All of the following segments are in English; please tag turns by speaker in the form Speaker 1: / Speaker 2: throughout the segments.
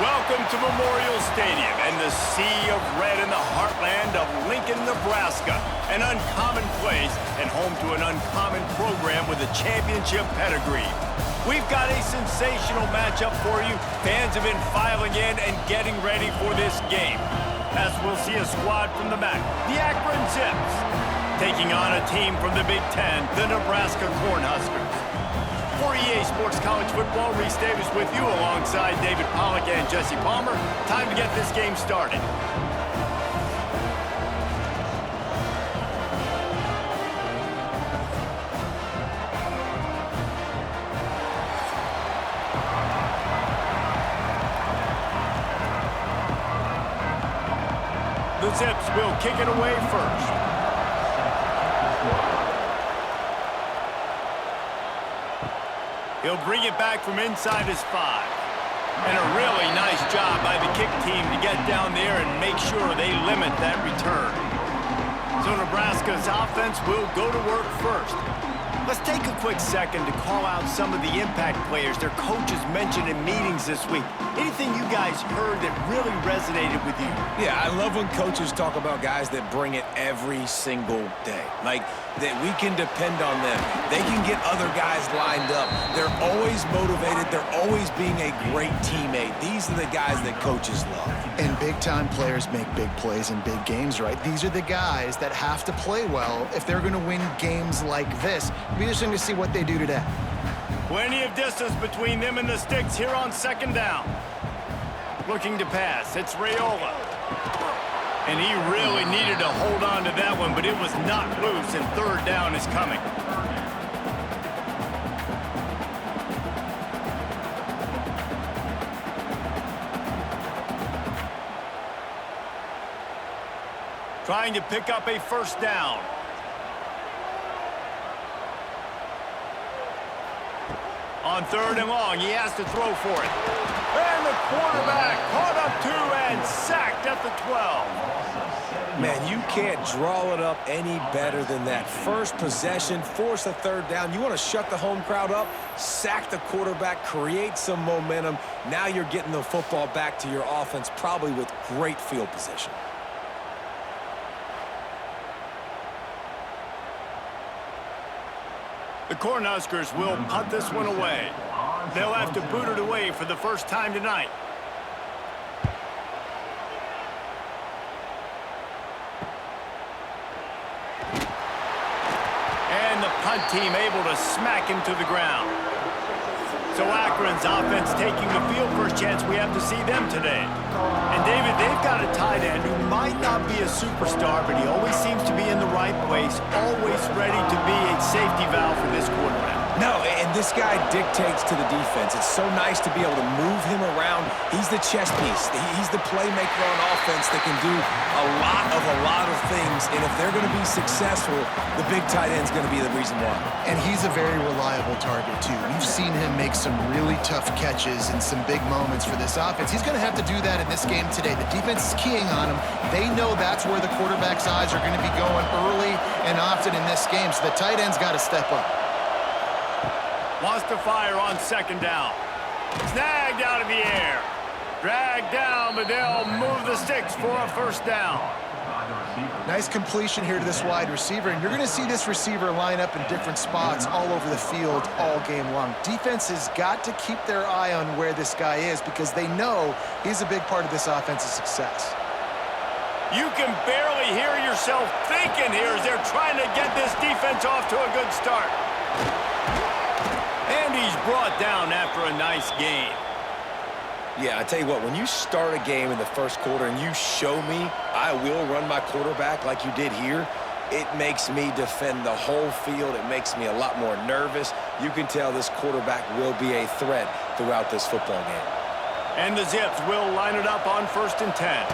Speaker 1: Welcome to Memorial Stadium and the sea of red in the heartland of Lincoln, Nebraska. An uncommon place and home to an uncommon program with a championship pedigree. We've got a sensational matchup for you. Fans have been filing in and getting ready for this game. As we'll see a squad from the MAC, the Akron Zips, taking on a team from the Big Ten, the Nebraska Cornhuskers. For EA Sports College Football, Reese Davis with you alongside David Pollack and Jesse Palmer. Time to get this game started. The Zips will kick it away first. He'll bring it back from inside his 5. And a really nice job by the kick team to get down there and make sure they limit that return. So Nebraska's offense will go to work first. Let's take a quick second to call out some of the impact players their coaches mentioned in meetings this week. Anything you guys heard that really resonated with you?
Speaker 2: Yeah, I love when coaches talk about guys that bring it every single day. Like, that we can depend on them. They can get other guys lined up. They're always motivated. They're always being a great teammate. These are the guys that coaches love.
Speaker 3: And big-time players make big plays in big games, right? These are the guys that have to play well if they're going to win games like this. It'll be interesting to see what they do today.
Speaker 1: Plenty of distance between them and the sticks here on second down. Looking to pass, it's Raiola. And he really needed to hold on to that one, but it was not loose, and third down is coming. Trying to pick up a first down. On third and long, he has to throw for it. And the quarterback caught up 2 and sacked at the 12.
Speaker 2: Man, you can't draw it up any better than that. First possession, force a third down. You want to shut the home crowd up, sack the quarterback, create some momentum. Now you're getting the football back to your offense, probably with great field position.
Speaker 1: The Cornhuskers will punt this one away. They'll have to boot it away for the first time tonight. And the punt team able to smack him to the ground. So Akron's offense taking the field. First chance we have to see them today. And David, they've got a tight end who might not be a superstar, but he always seems to be in the right place, always ready to be a safety valve for this quarterback.
Speaker 2: No, and this guy dictates to the defense. It's so nice to be able to move him around. He's the chess piece. He's the playmaker on offense that can do a lot of things. And if they're going to be successful, the big tight end's going to be the reason why.
Speaker 3: And he's a very reliable target, too. We've seen him make some really tough catches and some big moments for this offense. He's going to have to do that in this game today. The defense is keying on him. They know that's where the quarterback's eyes are going to be going early and often in this game, so the tight end's got to step up.
Speaker 1: Wants to fire on second down. Snagged out of the air. Dragged down, but they'll move the sticks for a first down.
Speaker 3: Nice completion here to this wide receiver, and you're going to see this receiver line up in different spots all over the field all game long. Defense has got to keep their eye on where this guy is because they know he's a big part of this offense's success.
Speaker 1: You can barely hear yourself thinking here as they're trying to get this defense off to a good start. And he's brought down after a nice game.
Speaker 2: Yeah, I tell you what, when you start a game in the first quarter and you show me I will run my quarterback like you did here, it makes me defend the whole field. It makes me a lot more nervous. You can tell this quarterback will be a threat throughout this football game.
Speaker 1: And the Zips will line it up on 1st and 10.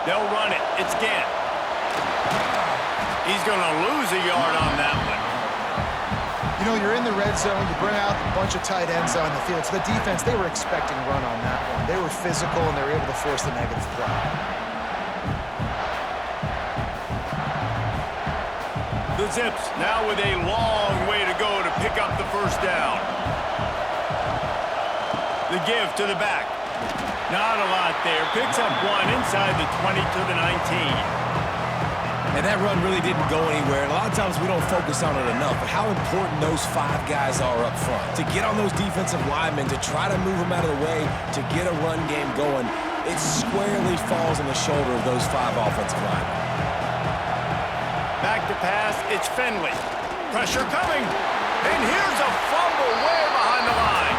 Speaker 1: They'll run it. It's Gant. He's going to lose a yard on that one.
Speaker 3: You know, you're in the red zone, you bring out a bunch of tight ends on the field. So the defense, they were expecting run on that one. They were physical, and they were able to force the negative play.
Speaker 1: The Zips now with a long way to go to pick up the first down. The give to the back. Not a lot there. Picks up one inside the 20 to the 19.
Speaker 2: And that run really didn't go anywhere. And a lot of times we don't focus on it enough, but how important those 5 guys are up front. To get on those defensive linemen, to try to move them out of the way, to get a run game going, it squarely falls on the shoulder of those 5 offensive linemen.
Speaker 1: Back to pass, it's Finley. Pressure coming. And here's a fumble way behind the line.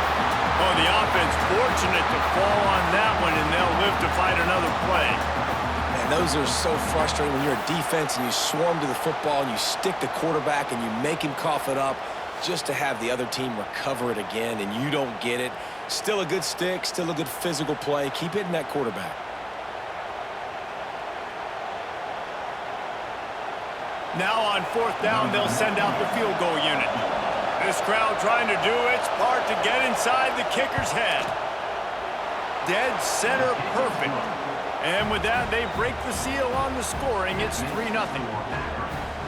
Speaker 1: Oh, the offense fortunate to fall on that one, and they'll live to fight another play.
Speaker 2: And those are so frustrating when you're a defense and you swarm to the football and you stick the quarterback and you make him cough it up just to have the other team recover it again and you don't get it. Still a good stick, still a good physical play. Keep hitting that quarterback.
Speaker 1: Now on 4th down, they'll send out the field goal unit. This crowd trying to do its part to get inside the kicker's head. Dead center perfect. And with that, they break the seal on the scoring. It's 3-0.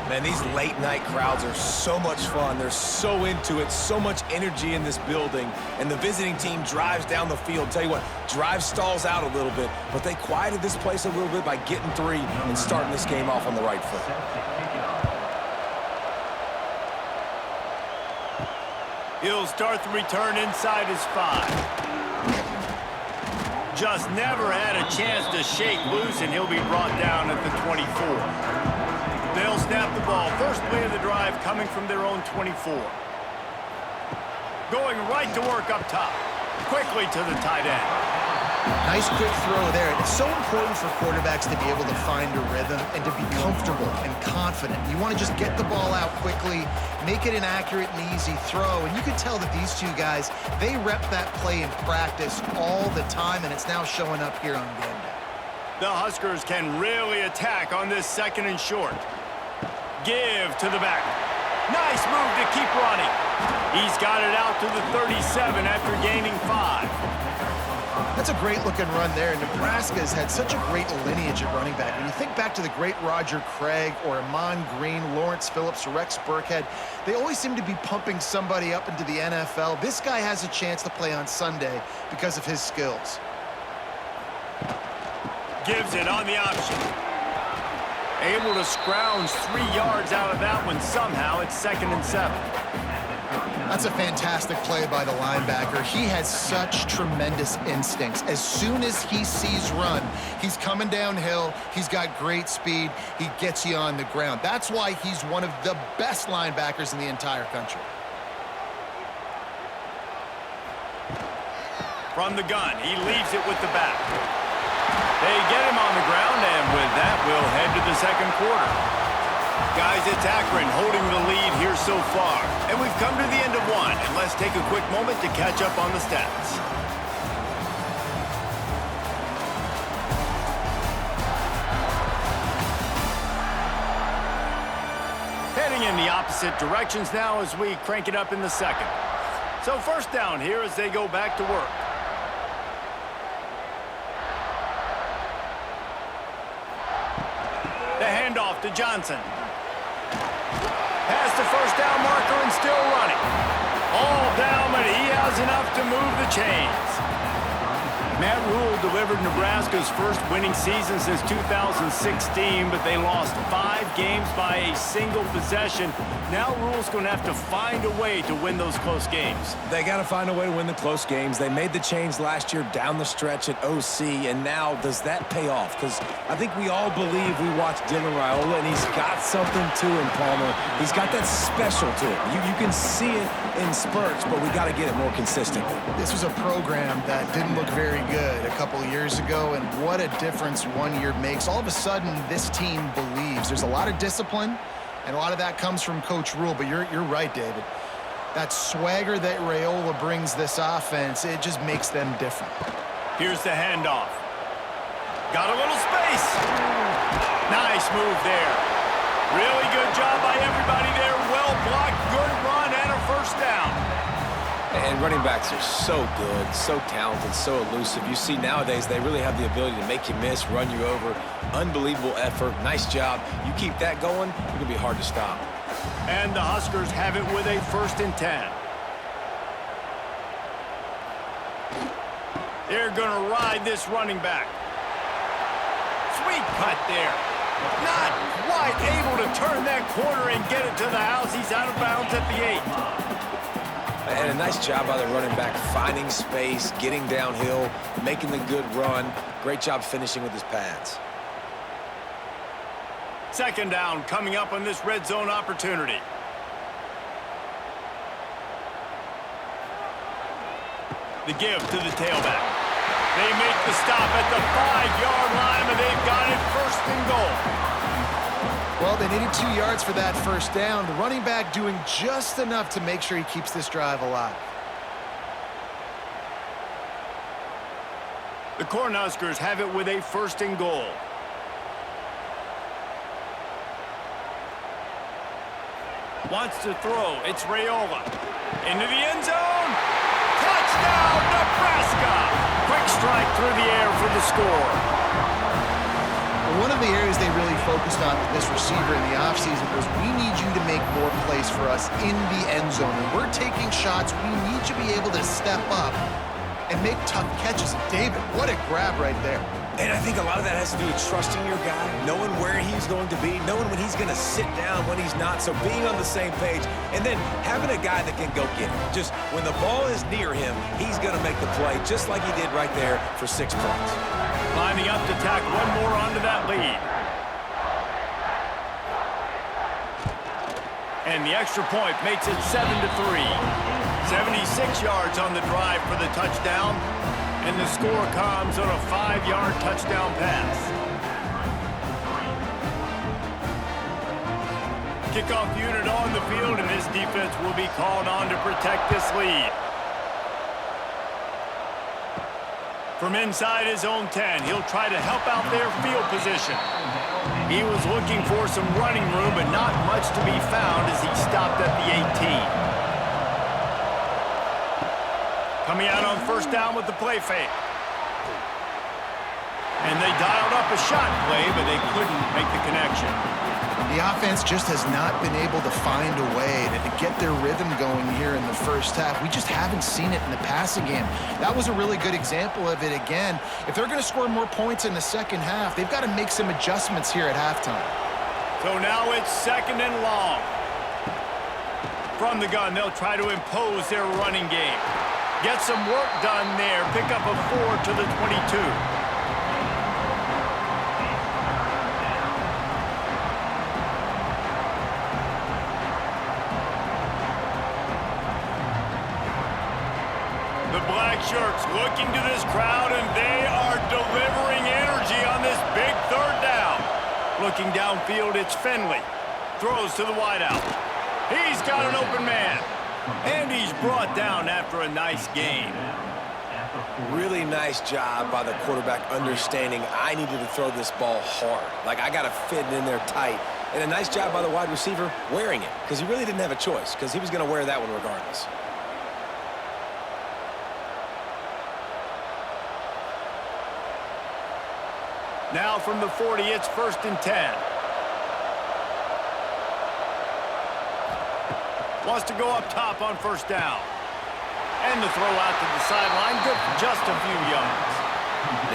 Speaker 2: Man, these late-night crowds are so much fun. They're so into it, so much energy in this building. And the visiting team drives down the field. Tell you what, drive stalls out a little bit, but they quieted this place a little bit by getting 3 and starting this game off on the right foot.
Speaker 1: He'll start the return inside his 5. Just never had a chance to shake loose, and he'll be brought down at the 24. They'll snap the ball. First play of the drive coming from their own 24. Going right to work up top. Quickly to the tight end.
Speaker 3: Nice quick throw there. It's so important for quarterbacks to be able to find a rhythm and to be comfortable and confident. You want to just get the ball out quickly, make it an accurate and easy throw. And you can tell that these 2 guys, they rep that play in practice all the time, and it's now showing up here on game day.
Speaker 1: The Huskers can really attack on this 2nd and short. Give to the back. Nice move to keep running. He's got it out to the 37 after gaining 5.
Speaker 3: That's a great-looking run there. Nebraska has had such a great lineage at running back. When you think back to the great Roger Craig or Amon Green, Lawrence Phillips, or Rex Burkhead, they always seem to be pumping somebody up into the NFL. This guy has a chance to play on Sunday because of his skills.
Speaker 1: Gives it on the option. Able to scrounge 3 yards out of that one somehow. It's 2nd and 7.
Speaker 3: That's a fantastic play by the linebacker. He has such tremendous instincts. As soon as he sees run, he's coming downhill. He's got great speed. He gets you on the ground. That's why he's one of the best linebackers in the entire country.
Speaker 1: From the gun, he leaves it with the back. They get him on the ground, and with that, we'll head to the 2nd quarter. Guys, it's Akron holding the lead here so far. And we've come to the end of 1. And let's take a quick moment to catch up on the stats. Heading in the opposite directions now as we crank it up in the 2nd. So 1st down here as they go back to work. The handoff to Johnson. Past the 1st down marker and still running. All down, but he has enough to move the chains. Matt Rule delivered Nebraska's first winning season since 2016, but they lost 5 games by a single possession. Now Rule's going to have to find a way to win those close games.
Speaker 2: They got to find a way to win the close games. They made the change last year down the stretch at OC, and now does that pay off? Because I think we all believe we watched Dylan Raiola, and he's got something to him, Palmer. He's got that special to him. You can see it in spurts, but we got to get it more consistently.
Speaker 3: This was a program that didn't look very good a couple of years ago, and what a difference 1 year makes. All of a sudden, this team believes. There's a lot of discipline, and a lot of that comes from Coach Rule, but you're right, David. That swagger that Raiola brings this offense, it just makes them different.
Speaker 1: Here's the handoff. Got a little space. Nice move there. Really good job by everybody there. Well blocked, good run, and a 1st down.
Speaker 2: And running backs are so good, so talented, so elusive. You see nowadays they really have the ability to make you miss, run you over. Unbelievable effort. Nice job. You keep that going, it's going to be hard to stop.
Speaker 1: And the Huskers have it with a 1st and 10. They're going to ride this running back. Sweet cut there. Not quite able to turn that corner and get it to the house. He's out of bounds at the 8.
Speaker 2: And a nice job by the running back, finding space, getting downhill, making the good run. Great job finishing with his pads.
Speaker 1: Second down coming up on this red zone opportunity. The give to the tailback. They make the stop at the 5-yard line, and they've got it first and goal.
Speaker 3: Well, they needed 2 yards for that first down. The running back doing just enough to make sure he keeps this drive alive.
Speaker 1: The Cornhuskers have it with a first and goal. Wants to throw. It's Raiola. Into the end zone. Touchdown, Nebraska! Quick strike through the air for the score.
Speaker 3: One of the areas they really focused on with this receiver in the offseason was we need you to make more plays for us in the end zone. When we're taking shots, we need you to be able to step up and make tough catches. And David, what a grab right there.
Speaker 2: And I think a lot of that has to do with trusting your guy, knowing where he's going to be, knowing when he's going to sit down, when he's not, so being on the same page, and then having a guy that can go get it. Just when the ball is near him, he's going to make the play, just like he did right there for 6 points.
Speaker 1: Lining up to tack one more onto that lead. And the extra point makes it 7-3. 76 yards on the drive for the touchdown. And the score comes on a 5-yard touchdown pass. Kickoff unit on the field, and this defense will be called on to protect this lead. From inside his own 10, he'll try to help out their field position. He was looking for some running room, but not much to be found as he stopped at the 18. Coming out on first down with the play fake. And they dialed up a shot play, but they couldn't make the connection.
Speaker 3: The offense just has not been able to find a way to get their rhythm going here in the first half. We just haven't seen it in the passing game. That was a really good example of it again. If they're going to score more points in the second half, they've got to make some adjustments here at halftime.
Speaker 1: So now it's second and long. From the gun, they'll try to impose their running game. Get some work done there. Pick up a 4 to the 22. The black shirts looking to this crowd, and they are delivering energy on this big third down. Looking downfield, it's Finley. Throws to the wideout. He's got an open man. And he's brought down after a nice gain.
Speaker 2: Really nice job by the quarterback understanding I needed to throw this ball hard. Like, I got to fit it in there tight. And a nice job by the wide receiver wearing it, because he really didn't have a choice, because he was going to wear that one regardless.
Speaker 1: Now from the 40, it's first and 10. Wants to go up top on first down. And the throw out to the sideline, good for just a few yards.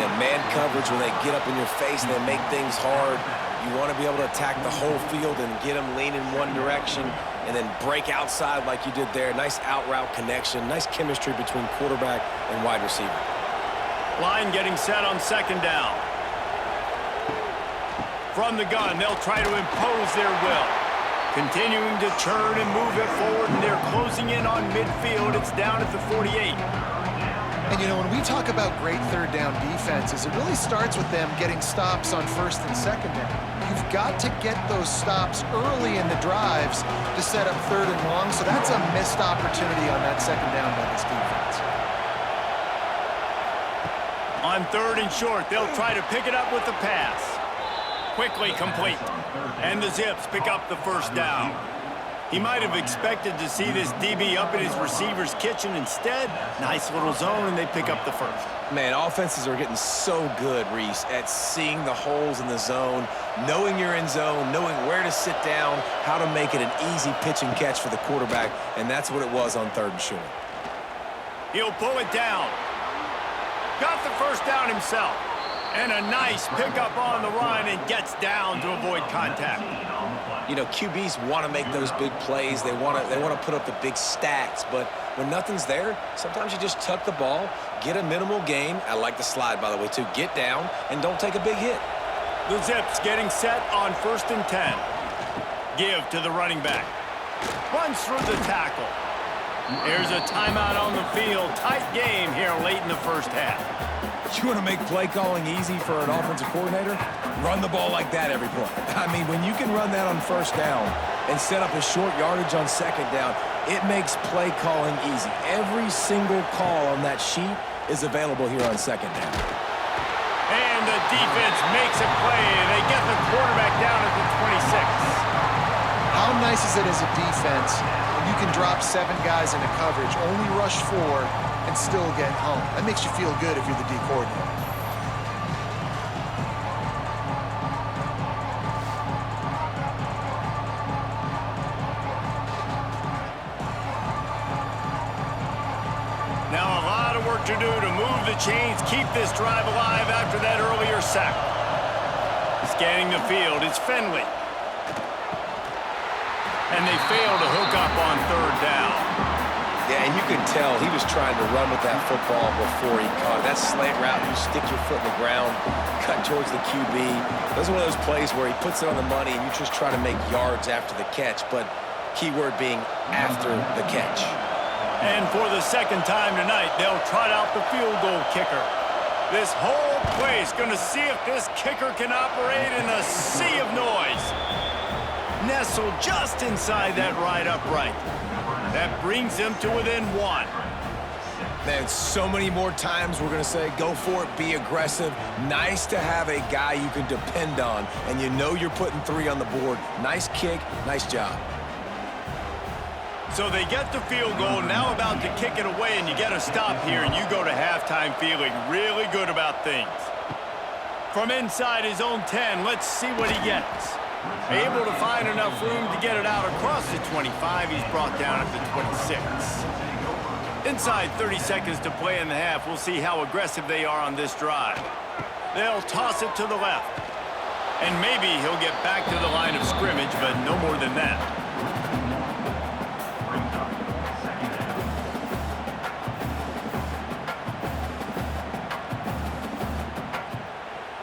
Speaker 2: And man coverage, when they get up in your face and they make things hard, you want to be able to attack the whole field and get them lean in one direction and then break outside like you did there. Nice out route connection, nice chemistry between quarterback and wide receiver.
Speaker 1: Line getting set on second down. From the gun, they'll try to impose their will. Continuing to turn and move it forward, and they're closing in on midfield. It's down at the 48.
Speaker 3: And, you know, when we talk about great third down defenses, it really starts with them getting stops on first and second down. You've got to get those stops early in the drives to set up third and long, so that's a missed opportunity on that second down by this defense.
Speaker 1: On third and short, they'll try to pick it up with the pass. Quickly complete. And the Zips pick up the first down. He might have expected to see this DB up in his receiver's kitchen. Instead, nice little zone, and they pick up the first.
Speaker 2: Man, offenses are getting so good, Reese, at seeing the holes in the zone, knowing you're in zone, knowing where to sit down, how to make it an easy pitch and catch for the quarterback, and that's what it was on third and short.
Speaker 1: He'll pull it down. Got the first down himself. And a nice pickup on the run and gets down to avoid contact.
Speaker 2: You know, QBs want to make those big plays. They want to put up the big stats. But when nothing's there, sometimes you just tuck the ball, get a minimal gain. I like the slide, by the way, too. Get down and don't take a big hit.
Speaker 1: The Zips getting set on 1st and 10. Give to the running back. Runs through the tackle. There's a timeout on the field. Tight game here late in the first half.
Speaker 2: You want to make play calling easy for an offensive coordinator? Run the ball like that every play. I mean, when you can run that on 1st down and set up a short yardage on 2nd down, it makes play calling easy. Every single call on that sheet is available here on 2nd down.
Speaker 1: And the defense makes a play. They get the quarterback down at the 26.
Speaker 3: How nice is it as a defense when you can drop 7 guys into coverage, only rush 4, and still get home? That makes you feel good if you're the D coordinator.
Speaker 1: Now a lot of work to do to move the chains, keep this drive alive after that earlier sack. Scanning the field, it's Finley. And they fail to hook up on 3rd down.
Speaker 2: Yeah, and you can tell he was trying to run with that football before he caught it. That slant route, you stick your foot in the ground, cut towards the QB. Those are one of those plays where he puts it on the money and you just try to make yards after the catch, but keyword being after the catch.
Speaker 1: And for the 2nd time tonight, they'll trot out the field goal kicker. This whole place going to see if this kicker can operate in a sea of noise. Nestled just inside that right upright. That brings them to within 1.
Speaker 2: Man, so many more times we're going to say, go for it, be aggressive. Nice to have a guy you can depend on, and you know you're putting 3 on the board. Nice kick, nice job.
Speaker 1: So they get the field goal, now about to kick it away, and you get a stop here, and you go to halftime feeling really good about things. From inside his own 10, let's see what he gets. Able to find enough room to get it out across the 25. He's brought down at the 26. Inside 30 seconds to play in the half. We'll see how aggressive they are on this drive. They'll toss it to the left. And maybe he'll get back to the line of scrimmage, but no more than that.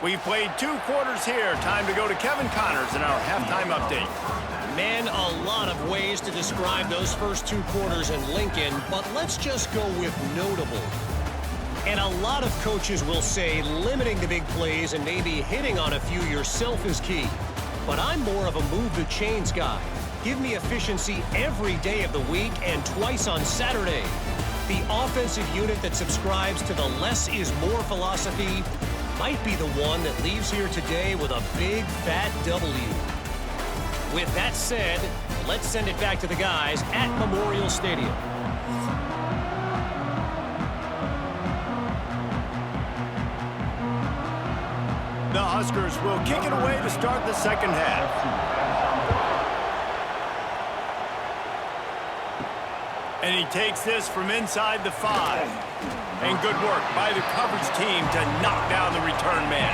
Speaker 1: We've played 2 quarters here. Time to go to Kevin Connors in our halftime update.
Speaker 4: Man, a lot of ways to describe those first 2 quarters in Lincoln, but let's just go with notable. And a lot of coaches will say limiting the big plays and maybe hitting on a few yourself is key. But I'm more of a move the chains guy. Give me efficiency every day of the week and twice on Saturday. The offensive unit that subscribes to the less is more philosophy might be the one that leaves here today with a big, fat W. With that said, let's send it back to the guys at Memorial Stadium.
Speaker 1: The Huskers will kick it away to start the 2nd half. And he takes this from inside the 5. And good work by the coverage team to knock down the return man.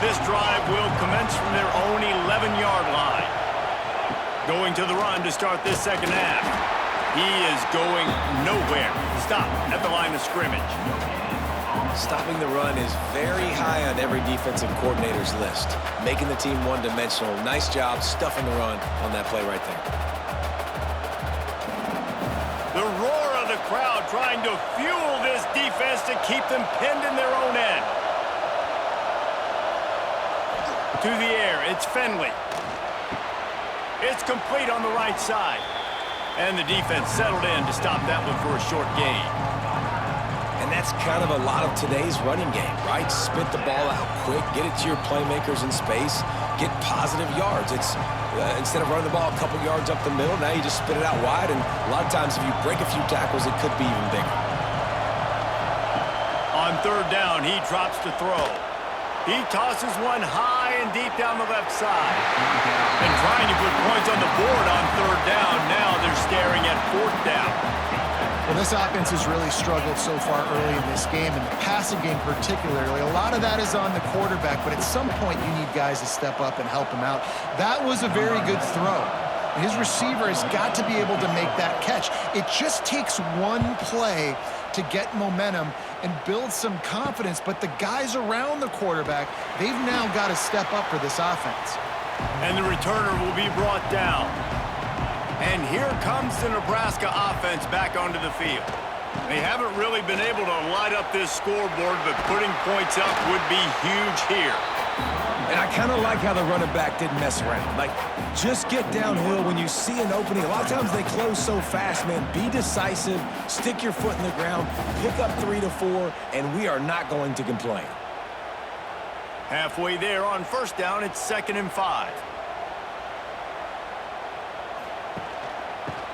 Speaker 1: This drive will commence from their own 11-yard line. Going to the run to start this 2nd half. He is going nowhere. Stop at the line of scrimmage.
Speaker 2: Stopping the run is very high on every defensive coordinator's list. Making the team one-dimensional. Nice job stuffing the run on that play right there.
Speaker 1: The roar of the crowd trying to fuel this defense to keep them pinned in their own end. To the air, it's Finley. It's complete on the right side. And the defense settled in to stop that one for a short gain.
Speaker 2: And that's kind of a lot of today's running game, right? Spit the ball out quick, get it to your playmakers in space, get positive yards. It's instead of running the ball a couple yards up the middle, now you just spit it out wide, and a lot of times if you break a few tackles, it could be even bigger.
Speaker 1: On 3rd down, he drops to throw. He tosses one high and deep down the left side. And trying to put points on the board on 3rd down. Now they're staring at 4th down.
Speaker 3: Well, this offense has really struggled so far early in this game, and the passing game particularly. A lot of that is on the quarterback, but at some point you need guys to step up and help him out. That was a very good throw. His receiver has got to be able to make that catch. It just takes one play to get momentum and build some confidence, but the guys around the quarterback, they've now got to step up for this offense.
Speaker 1: And the returner will be brought down. And here comes the Nebraska offense back onto the field. They haven't really been able to light up this scoreboard, but putting points up would be huge here.
Speaker 2: And I kind of like how the running back didn't mess around. Like, just get downhill when you see an opening. A lot of times they close so fast, man. Be decisive, stick your foot in the ground, pick up 3 to 4, and we are not going to complain.
Speaker 1: Halfway there on first down, it's 2nd and 5.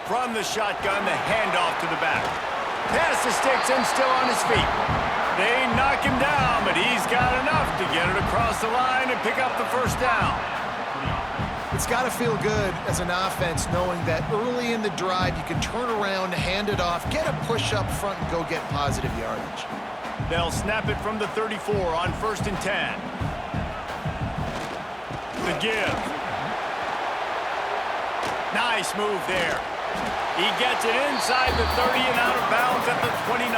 Speaker 1: From the shotgun, the handoff to the back. Pass the sticks and still on his feet. They knock him down, but he's got enough to get it across the line and pick up the first down.
Speaker 3: It's got to feel good as an offense knowing that early in the drive you can turn around, hand it off, get a push up front, and go get positive yardage.
Speaker 1: They'll snap it from the 34 on 1st and 10. The give. Nice move there. He gets it inside the 30 and out of bounds at the 29.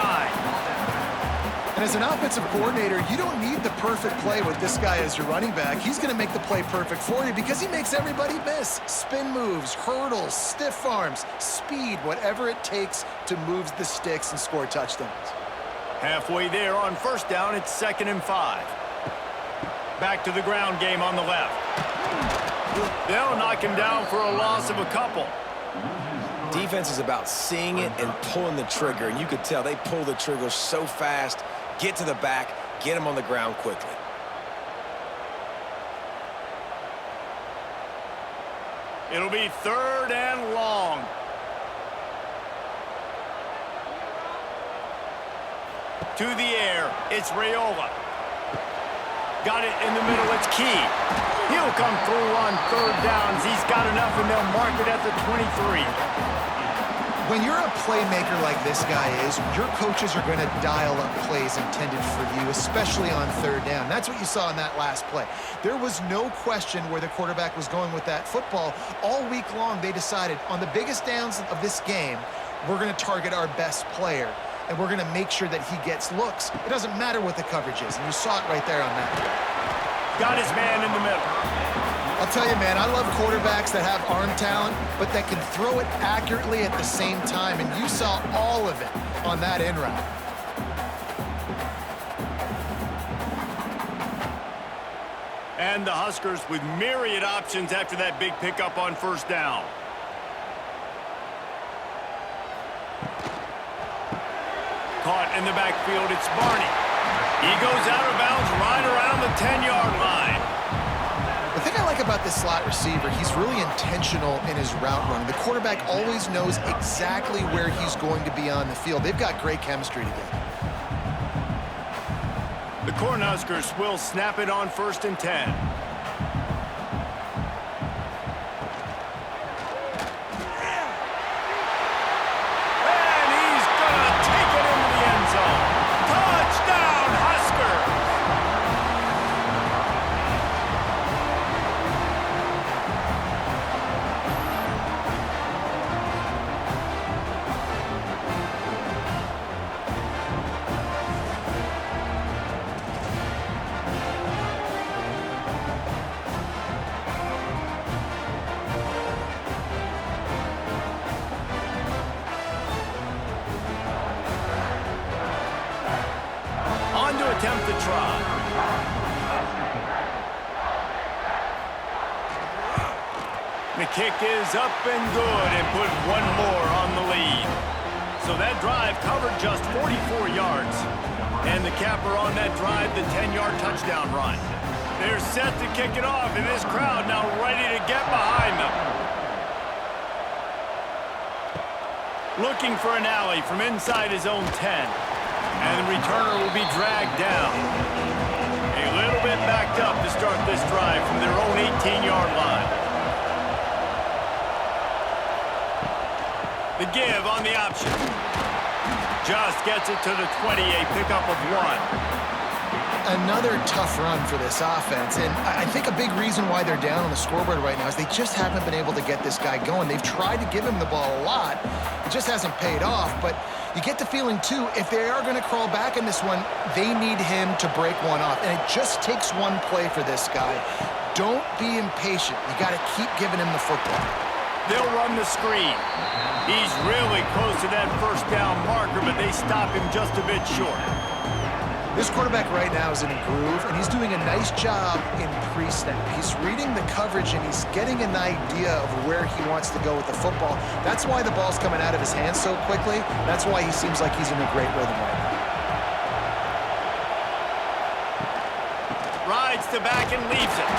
Speaker 3: And as an offensive coordinator, you don't need the perfect play with this guy as your running back. He's going to make the play perfect for you because he makes everybody miss. Spin moves, hurdles, stiff arms, speed, whatever it takes to move the sticks and score touchdowns.
Speaker 1: Halfway there on first down, it's 2nd and 5. Back to the ground game on the left. They'll knock him down for a loss of a couple.
Speaker 2: Defense is about seeing it and pulling the trigger, and you could tell they pull the trigger so fast, get to the back, get him on the ground quickly.
Speaker 1: It'll be 3rd and long. To the air, it's Raiola. Got it in the middle, it's Key. He'll come through on 3rd downs. He's got enough, and they'll mark it at the 23.
Speaker 3: When you're a playmaker like this guy is, your coaches are going to dial up plays intended for you, especially on 3rd down. That's what you saw in that last play. There was no question where the quarterback was going with that football. All week long, they decided on the biggest downs of this game, we're going to target our best player, and we're going to make sure that he gets looks. It doesn't matter what the coverage is, and you saw it right there on that.
Speaker 1: Got his man in the middle.
Speaker 3: I'll tell you, man, I love quarterbacks that have arm talent, but that can throw it accurately at the same time, and you saw all of it on that in route.
Speaker 1: And the Huskers with myriad options after that big pickup on first down. Caught in the backfield, it's Barney. He goes out of bounds right around the 10-yard line.
Speaker 3: The thing I like about this slot receiver, he's really intentional in his route running. The quarterback always knows exactly where he's going to be on the field. They've got great chemistry together.
Speaker 1: The Cornhuskers will snap it on 1st and 10. And he's going to take it into the end zone. Touchdown, Huskers! Attempt to try. The kick is up and good and put one more on the lead. So that drive covered just 44 yards. And the capper on that drive, the 10-yard touchdown run. They're set to kick it off, and this crowd now ready to get behind them. Looking for an alley from inside his own 10. And the returner will be dragged down. A little bit backed up to start this drive from their own 18-yard line. The give on the option. Just gets it to the 20, a pickup of 1.
Speaker 3: Another tough run for this offense, and I think a big reason why they're down on the scoreboard right now is they just haven't been able to get this guy going. They've tried to give him the ball a lot. It just hasn't paid off, but you get the feeling, too, if they are going to crawl back in this one, they need him to break one off, and it just takes one play for this guy. Don't be impatient. You got to keep giving him the football.
Speaker 1: They'll run the screen. He's really close to that first down marker, but they stop him just a bit short.
Speaker 3: This quarterback right now is in a groove, and he's doing a nice job in pre-snap. He's reading the coverage, and he's getting an idea of where he wants to go with the football. That's why the ball's coming out of his hands so quickly. That's why he seems like he's in a great rhythm right now.
Speaker 1: Rides to back and leaves it.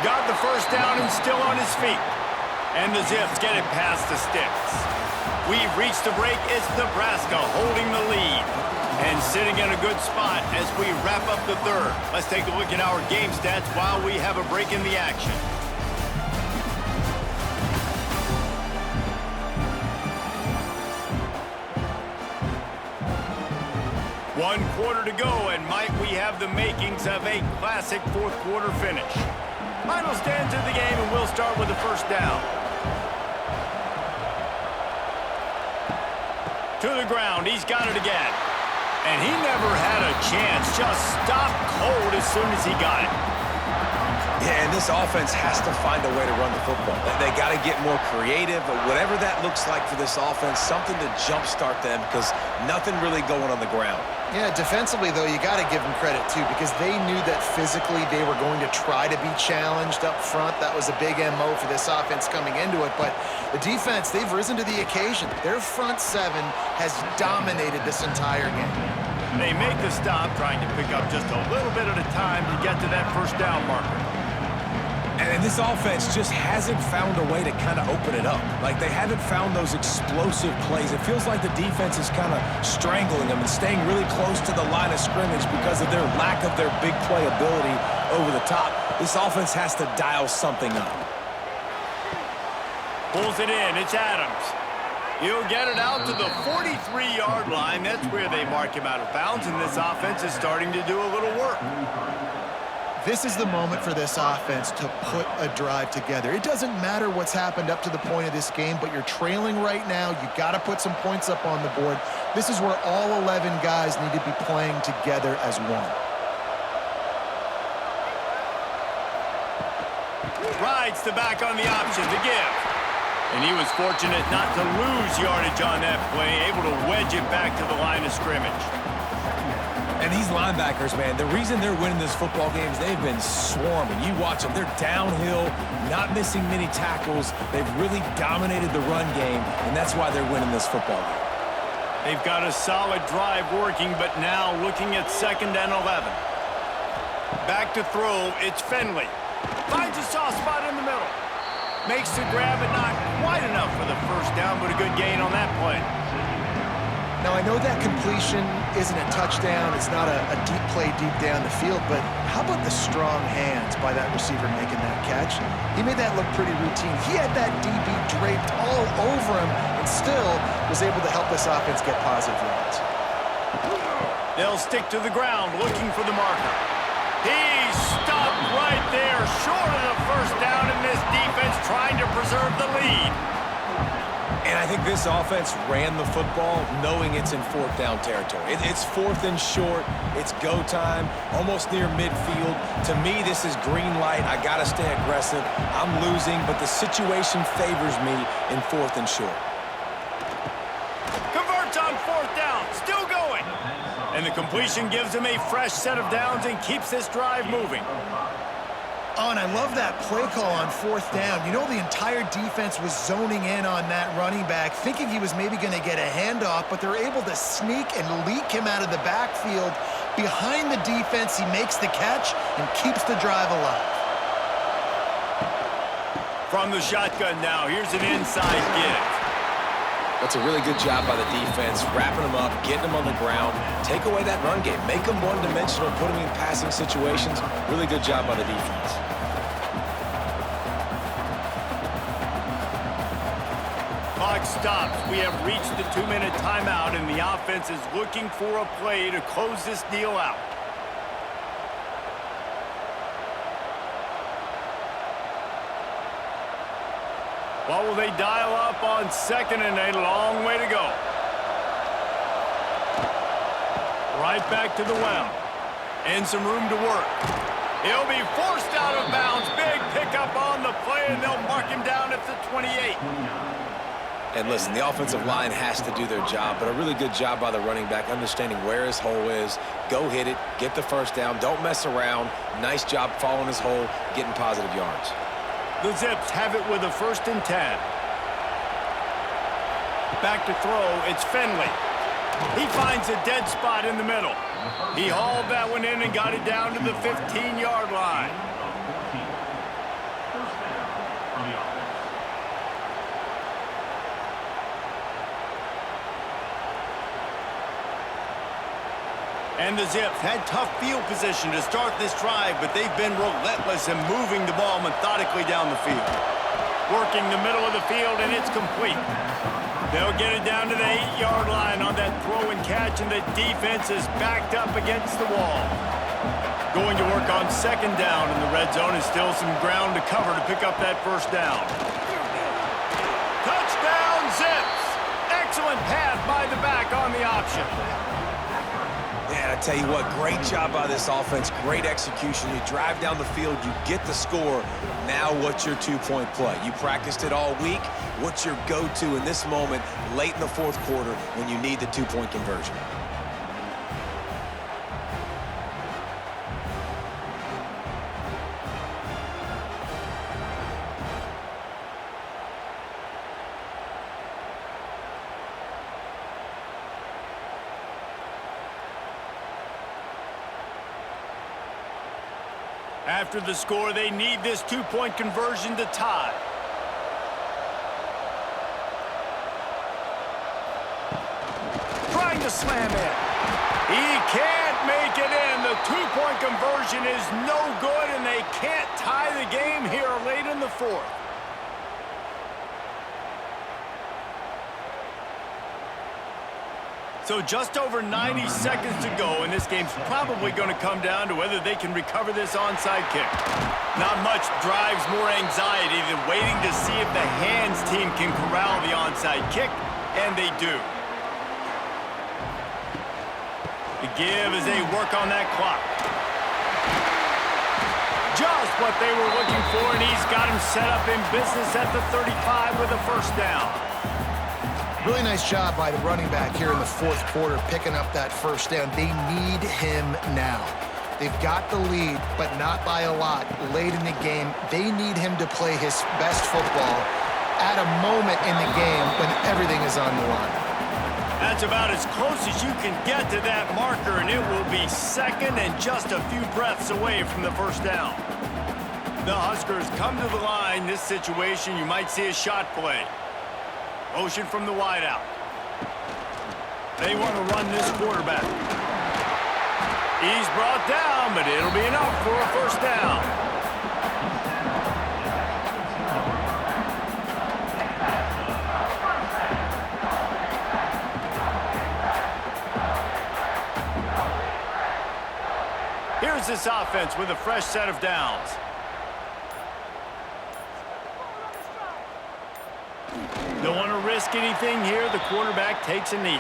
Speaker 1: Got the first down and still on his feet. And the Zips get it past the sticks. We've reached the break. It's Nebraska holding the lead and sitting in a good spot as we wrap up the third. Let's take a look at our game stats while we have a break in the action. One quarter to go, and might we have the makings of a classic fourth quarter finish. Final stands of the game, and we'll start with the first down. To the ground, he's got it again. And he never had a chance, just stopped cold as soon as he got it.
Speaker 2: Yeah, and this offense has to find a way to run the football. They got to get more creative, but whatever that looks like for this offense, something to jumpstart them because nothing really going on the ground.
Speaker 3: Yeah, defensively, though, you got to give them credit, too, because they knew that physically they were going to try to be challenged up front. That was a big MO for this offense coming into it. But the defense, they've risen to the occasion. Their front seven has dominated this entire game.
Speaker 1: They make the stop, trying to pick up just a little bit at a time to get to that first down marker.
Speaker 2: And this offense just hasn't found a way to kind of open it up. Like, they haven't found those explosive plays. It feels like the defense is kind of strangling them and staying really close to the line of scrimmage because of their lack of their big play ability over the top. This offense has to dial something up.
Speaker 1: Pulls it in. It's Adams. He'll get it out to the 43-yard line. That's where they mark him out of bounds, and this offense is starting to do a little work.
Speaker 3: This is the moment for this offense to put a drive together. It doesn't matter what's happened up to the point of this game, but you're trailing right now. You got to put some points up on the board. This is where all 11 guys need to be playing together as one.
Speaker 1: Rides the back on the option to give. And he was fortunate not to lose yardage on that play, able to wedge it back to the line of scrimmage.
Speaker 2: And these linebackers, man, the reason they're winning this football game is they've been swarming. You watch them. They're downhill, not missing many tackles. They've really dominated the run game, and that's why they're winning this football game.
Speaker 1: They've got a solid drive working, but now looking at 2nd and 11. Back to throw, it's Finley. Finds a soft spot in the middle. Makes the grab, but not quite enough for the first down, but a good gain on that play.
Speaker 3: Now, I know that completion isn't a touchdown. It's not a deep play deep down the field, but how about the strong hands by that receiver making that catch? He made that look pretty routine. He had that DB draped all over him and still was able to help this offense get positive yards.
Speaker 1: They'll stick to the ground looking for the marker. He's stopped right there, short of the first down, and this defense trying to preserve the lead.
Speaker 2: And I think this offense ran the football knowing it's in 4th down territory. It's 4th and short. It's go time, almost near midfield. To me, this is green light. I got to stay aggressive. I'm losing, but the situation favors me in 4th and short.
Speaker 1: Converts on 4th down, still going. And the completion gives him a fresh set of downs and keeps this drive moving.
Speaker 3: Oh, and I love that play call on 4th down. You know, the entire defense was zoning in on that running back, thinking he was maybe going to get a handoff, but they're able to sneak and leak him out of the backfield. Behind the defense, he makes the catch and keeps the drive alive.
Speaker 1: From the shotgun now, here's an inside give.
Speaker 2: That's a really good job by the defense, wrapping them up, getting them on the ground. Take away that run game. Make them one-dimensional, put them in passing situations. Really good job by the defense.
Speaker 1: Clock clock stops. We have reached the 2-minute timeout, and the offense is looking for a play to close this deal out. What will they dial up on 2nd and 8? A long way to go. Right back to the well. And some room to work. He'll be forced out of bounds. Big pickup on the play, and they'll mark him down at the 28.
Speaker 2: And listen, the offensive line has to do their job, but a really good job by the running back understanding where his hole is. Go hit it, get the first down, don't mess around. Nice job following his hole, getting positive yards.
Speaker 1: The Zips have it with a 1st and 10. Back to throw, it's Finley. He finds a dead spot in the middle. He hauled that one in and got it down to the 15-yard line. And the Zips had tough field position to start this drive, but they've been relentless in moving the ball methodically down the field. Working the middle of the field, and it's complete. They'll get it down to the 8-yard line on that throw and catch, and the defense is backed up against the wall. Going to work on 2nd down in the red zone, and still some ground to cover to pick up that 1st down. Touchdown, Zips! Excellent pass by the back on the option.
Speaker 2: Man, I tell you what, great job by this offense, great execution. You drive down the field, you get the score. Now what's your 2-point play? You practiced it all week. What's your go-to in this moment late in the 4th quarter when you need the 2-point conversion?
Speaker 1: After the score, they need this 2-point conversion to tie. Trying to slam it. He can't make it in. The 2-point conversion is no good, and they can't tie the game here late in the 4th. So just over 90 seconds to go, and this game's probably going to come down to whether they can recover this onside kick. Not much drives more anxiety than waiting to see if the hands team can corral the onside kick, and they do. The give as they work on that clock. Just what they were looking for, and he's got him set up in business at the 35 with a 1st down.
Speaker 3: Really nice job by the running back here in the 4th quarter, picking up that 1st down. They need him now. They've got the lead, but not by a lot late in the game. They need him to play his best football at a moment in the game when everything is on the line.
Speaker 1: That's about as close as you can get to that marker, and it will be 2nd and just a few breaths away from the 1st down. The Huskers come to the line. This situation, you might see a shot play. Motion from the wideout. They want to run this quarterback. He's brought down, but it'll be enough for a 1st down. Here's this offense with a fresh set of downs. Don't want to risk anything here. The quarterback takes a knee.